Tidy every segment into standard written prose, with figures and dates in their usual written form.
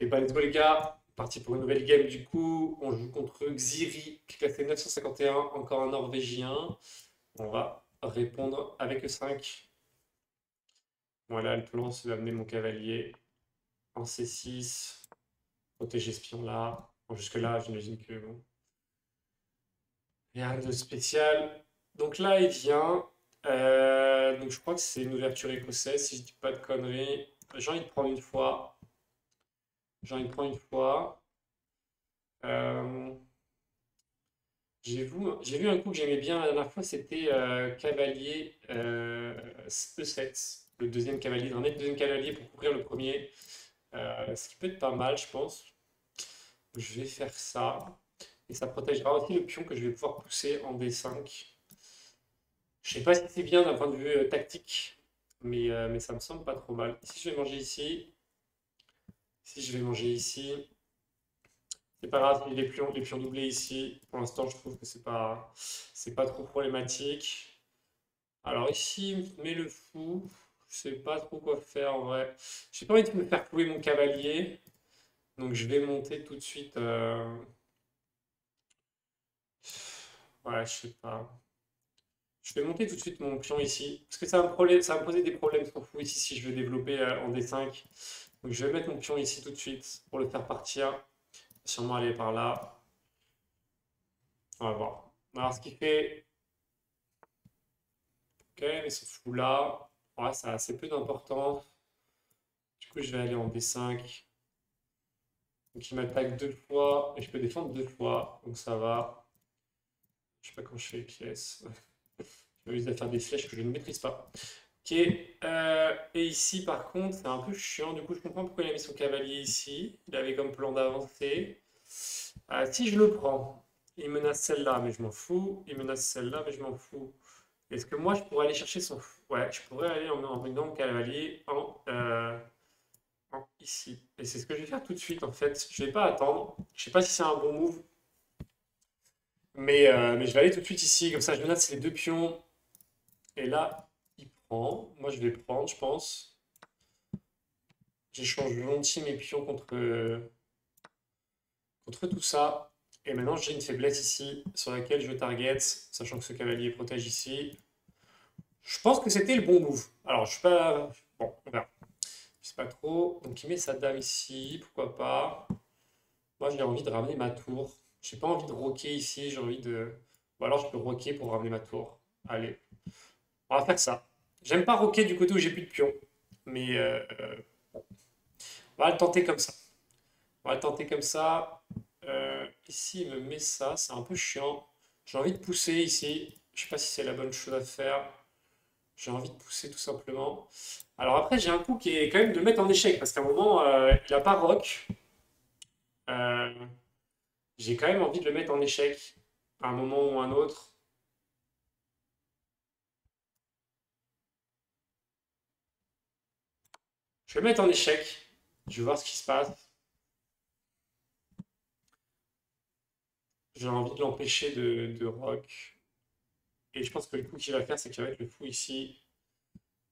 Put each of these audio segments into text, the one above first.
Et bah, let's go les gars, parti pour une nouvelle game du coup. On joue contre Xiri, qui est classé 951, encore un Norvégien. On va répondre avec E5. Voilà, le plan c'est d'amener mon cavalier en C6, protéger ce pion-là. Bon, jusque-là, j'imagine que bon, rien de spécial. Donc là, il vient. Donc je crois que c'est une ouverture écossaise, si je dis pas de conneries. J'ai envie de prendre une fois. J'ai envie de prendre une fois. Euh, j'ai vu un coup que j'aimais bien la dernière fois, c'était cavalier E7, le deuxième cavalier, de remettre le deuxième cavalier pour couvrir le premier, ce qui peut être pas mal, je pense. Je vais faire ça, et ça protégera aussi le pion que je vais pouvoir pousser en D5. Je sais pas si c'est bien d'un point de vue tactique, mais ça me semble pas trop mal. Si je vais manger ici, si je vais manger ici, c'est pas grave, les pions doublés ici, pour l'instant je trouve que c'est pas trop problématique. Alors ici, met le fou. Je sais pas trop quoi faire en vrai. J'ai pas envie de me faire clouer mon cavalier. Donc je vais monter tout de suite. Ouais, je sais pas. Je vais monter tout de suite mon pion ici. Parce que ça va me poser des problèmes sur fou ici si je veux développer en D5. Donc je vais mettre mon pion ici tout de suite pour le faire partir. Sûrement aller par là. On va voir. Alors ce qui fait. Ok, mais ce fou là. Ouais, ça a assez peu d'importance. Du coup, je vais aller en D5. Donc il m'attaque deux fois et je peux défendre deux fois, donc ça va. Je sais pas quand je fais les pièces. Je m'amuse à faire des flèches que je ne maîtrise pas. Ok, et ici par contre c'est un peu chiant, du coup je comprends pourquoi il a mis son cavalier ici. Il avait comme plan d'avancer. Si je le prends, il menace celle-là, mais je m'en fous. Il menace celle-là, mais je m'en fous. Est-ce que moi je pourrais aller chercher son... Ouais, je pourrais aller en ruinant mon cavalier ici. Et c'est ce que je vais faire tout de suite en fait. Je vais pas attendre. Je sais pas si c'est un bon move. Mais je vais aller tout de suite ici, comme ça je menace les deux pions. Et là, il prend. Moi je vais prendre, je pense. J'échange volontiers mes pions contre tout ça. Et maintenant j'ai une faiblesse ici sur laquelle je target, sachant que ce cavalier protège ici. Je pense que c'était le bon move. Alors je suis pas. Bon, on verra. Je sais pas trop. Donc il met sa dame ici, pourquoi pas. Moi j'ai envie de ramener ma tour. J'ai pas envie de roquer ici, j'ai envie de. Ou alors je peux roquer pour ramener ma tour. Allez. On va faire ça. J'aime pas roquer du côté où j'ai plus de pions. Mais on va le tenter comme ça. On va le tenter comme ça. Ici, il me met ça. C'est un peu chiant. J'ai envie de pousser ici. Je sais pas si c'est la bonne chose à faire. J'ai envie de pousser tout simplement. Alors après, j'ai un coup qui est quand même de le mettre en échec. Parce qu'à un moment, il a pas rock. Euh, j'ai quand même envie de le mettre en échec. À un moment ou un autre. Je vais le mettre en échec. Je vais voir ce qui se passe. J'ai envie de l'empêcher de rock. Et je pense que le coup qu'il va faire, c'est qu'il va mettre le fou ici.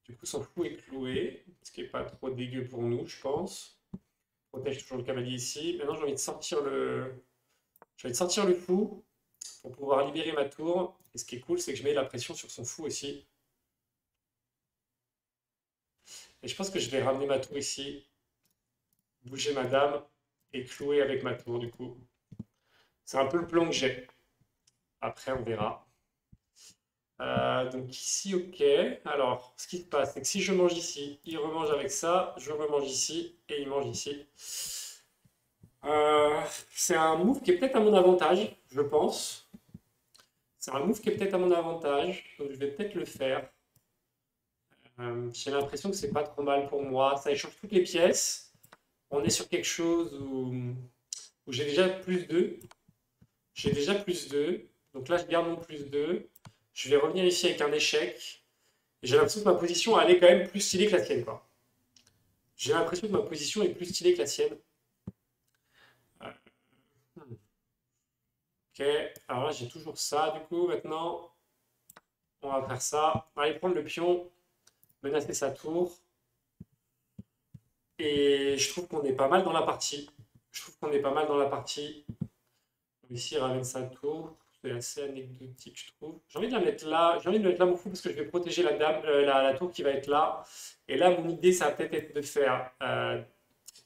Du coup, son fou est cloué, ce qui n'est pas trop dégueu pour nous, je pense. Protège toujours le cavalier ici. Maintenant, j'ai envie de sortir le fou pour pouvoir libérer ma tour. Et ce qui est cool, c'est que je mets la pression sur son fou aussi. Et je pense que je vais ramener ma tour ici, bouger ma dame et clouer avec ma tour, du coup. C'est un peu le plan que j'ai. Après, on verra. Donc ici, ok. Alors, ce qui se passe, c'est que si je mange ici, il remange avec ça, je remange ici et il mange ici. Euh, c'est un move qui est peut-être à mon avantage, je pense. C'est un move qui est peut-être à mon avantage, donc je vais peut-être le faire. J'ai l'impression que c'est pas trop mal pour moi. Ça échange toutes les pièces. On est sur quelque chose où j'ai déjà plus 2. J'ai déjà plus 2. Donc là, je garde mon plus 2. Je vais revenir ici avec un échec. Et j'ai l'impression que ma position, elle est quand même plus stylée que la sienne, quoi. J'ai l'impression que ma position est plus stylée que la sienne. Euh, ok, alors là, j'ai toujours ça, du coup, maintenant. On va faire ça. On va aller prendre le pion, menacer sa tour. Et je trouve qu'on est pas mal dans la partie. Je trouve qu'on est pas mal dans la partie. Ici, il ramène sa tour. C'est assez anecdotique, je trouve. J'ai envie de la mettre là. J'ai envie de la mettre là, mon fou, parce que je vais protéger la dame, la tour qui va être là. Et là, mon idée, ça va peut-être être de faire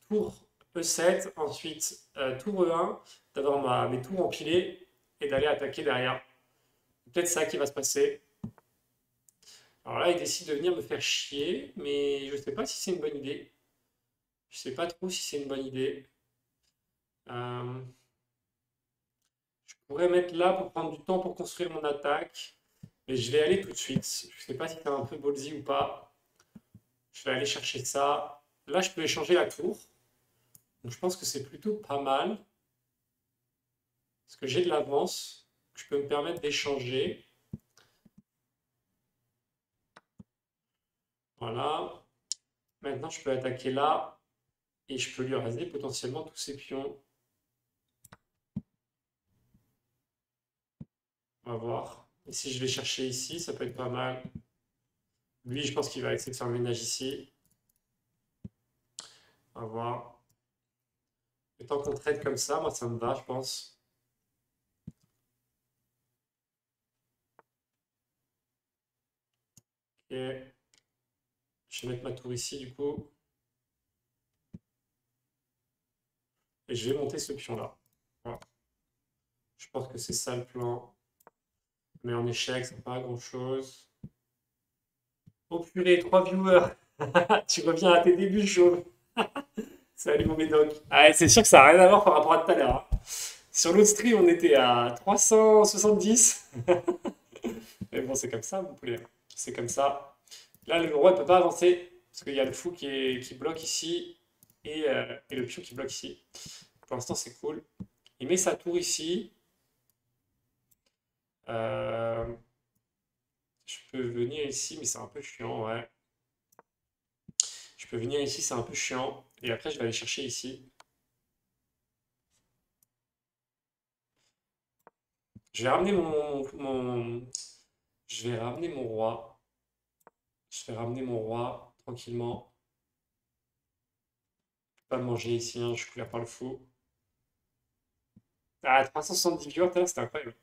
tour E7, ensuite tour E1, d'avoir mes tours empilées et d'aller attaquer derrière. C'est peut-être ça qui va se passer. Alors là, il décide de venir me faire chier, mais je sais pas si c'est une bonne idée. Je sais pas trop si c'est une bonne idée. Euh, je pourrais mettre là pour prendre du temps pour construire mon attaque, mais je vais aller tout de suite. Je sais pas si c'est un peu ballsy ou pas. Je vais aller chercher ça. Là, je peux échanger la tour. Donc, je pense que c'est plutôt pas mal. Parce que j'ai de l'avance. Je peux me permettre d'échanger. Voilà. Maintenant, je peux attaquer là. Et je peux lui raser potentiellement tous ses pions. On va voir. Et si je vais chercher ici, ça peut être pas mal. Lui, je pense qu'il va essayer de faire le ménage ici. On va voir. Et tant qu'on traite comme ça, moi, ça me va, je pense. Ok. Je vais mettre ma tour ici, du coup. Et je vais monter ce pion-là. Voilà. Je pense que c'est ça le plan. Mais en échec, c'est pas grand-chose. Oh purée, 3 viewers. Tu reviens à tes débuts, chauve. Salut mon médoc. Ah, c'est sûr que ça n'a rien à voir par rapport à tout à l'heure, hein. Sur l'autre stream, on était à 370. Mais bon, c'est comme ça, mon poulet. C'est comme ça. Là, le roi ne peut pas avancer. Parce qu'il y a le fou qui bloque ici. Et le pion qui bloque ici. Pour l'instant, c'est cool. Il met sa tour ici. Euh, je peux venir ici, mais c'est un peu chiant, ouais. Je peux venir ici, c'est un peu chiant. Et après, je vais aller chercher ici. Je vais ramener je vais ramener mon roi. Je vais ramener mon roi tranquillement. Pas me manger ici, hein, je suis couvert par le fou. Ah, 370 viewers, tout à l'heure, c'était incroyable.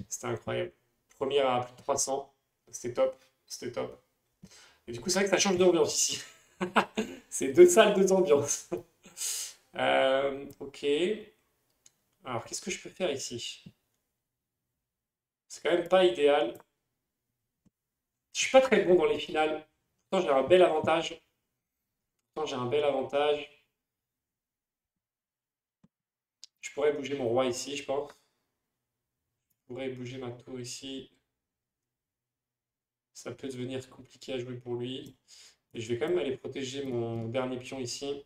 C'était incroyable. Première à plus de 300. C'était top. C'était top. Et du coup, c'est vrai que ça change d'ambiance ici. C'est deux salles, deux ambiances. Ok. Alors, qu'est-ce que je peux faire ici? C'est quand même pas idéal. Je suis pas très bon dans les finales. Pourtant, j'ai un bel avantage. Pourtant, j'ai un bel avantage. Je pourrais bouger mon roi ici, je pense. Je pourrais bouger ma tour ici. Ça peut devenir compliqué à jouer pour lui. Et je vais quand même aller protéger mon dernier pion ici.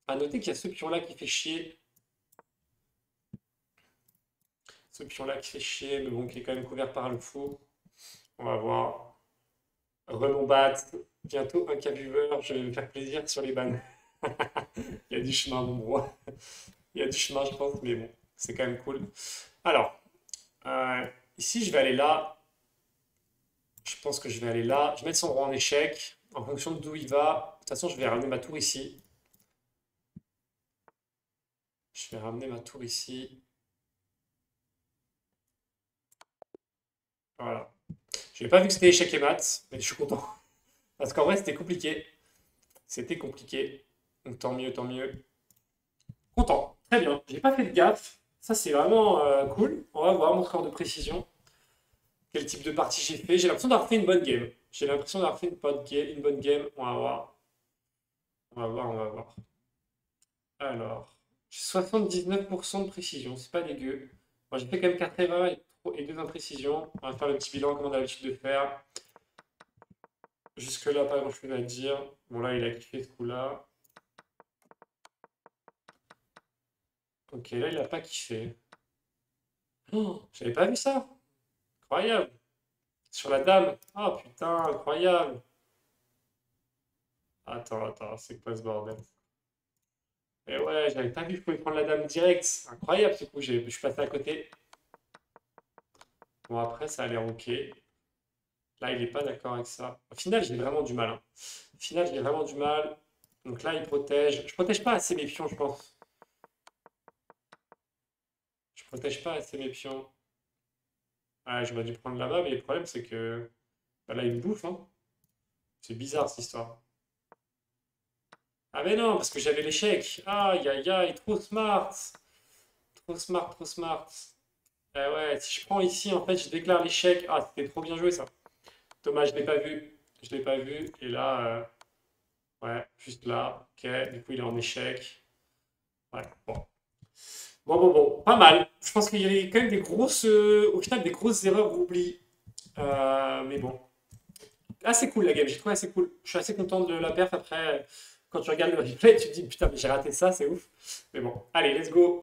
À noter qu'il y a ce pion-là qui fait chier. Ce pion-là qui fait chier, mais bon, qui est quand même couvert par le fou. On va voir. Relombat. Bientôt un K-viewer. Je vais me faire plaisir sur les bannes. Il y a du chemin, mon roi. Il y a du chemin, je pense, mais bon, c'est quand même cool. Alors, ici, je vais aller là. Je pense que je vais aller là. Je vais mettre son roi en échec. En fonction d'où il va. De toute façon, je vais ramener ma tour ici. Je vais ramener ma tour ici. Voilà. Je n'ai pas vu que c'était échec et mat, mais je suis content. Parce qu'en vrai, c'était compliqué. C'était compliqué. Donc tant mieux, tant mieux. Content. Très bien. J'ai pas fait de gaffe. Ça, c'est vraiment cool. On va voir mon score de précision. Quel type de partie j'ai fait. J'ai l'impression d'avoir fait une bonne game. J'ai l'impression d'avoir fait une bonne game. On va voir. On va voir, on va voir. Alors, j'ai 79% de précision. C'est pas dégueu. Moi, j'ai fait quand même 4 erreurs et 2 imprécisions. On va faire le petit bilan comme on a l'habitude de faire. Jusque-là, pas grand-chose à dire. Bon, là, il a kiffé ce coup-là. Ok, là, il a pas kiffé. Oh, j'avais pas vu ça. Incroyable. Sur la dame. Oh, putain, incroyable. Attends, attends, c'est quoi ce bordel? Et ouais, j'avais pas vu que je pouvais prendre la dame direct. Incroyable ce coup, je suis passé à côté. Bon, après, ça a l'air ok. Là, il est pas d'accord avec ça. Au final, j'ai vraiment du mal, hein. Au final, j'ai vraiment du mal. Donc là, il protège. Je protège pas assez mes pions, je pense. Je protège pas assez mes pions. Ah, j'aurais dû prendre là-bas, mais le problème, c'est que bah, là, il me bouffe, hein. C'est bizarre, cette histoire. Ah, mais non, parce que j'avais l'échec. Aïe, aïe, aïe, trop smart. Trop smart, trop smart. Ah ouais, si je prends ici, en fait, je déclare l'échec. Ah, c'était trop bien joué, ça. Dommage, je l'ai pas vu. Je l'ai pas vu. Et là, ouais, juste là. Ok, du coup, il est en échec. Ouais, bon. Bon, bon, bon. Pas mal. Je pense qu'il y avait quand même des grosses, au final, des grosses erreurs oubliées. Mais bon. Assez cool la game, j'ai trouvé assez cool. Je suis assez content de la perf après. Quand tu regardes le replay, tu te dis putain, mais j'ai raté ça, c'est ouf. Mais bon, allez, let's go.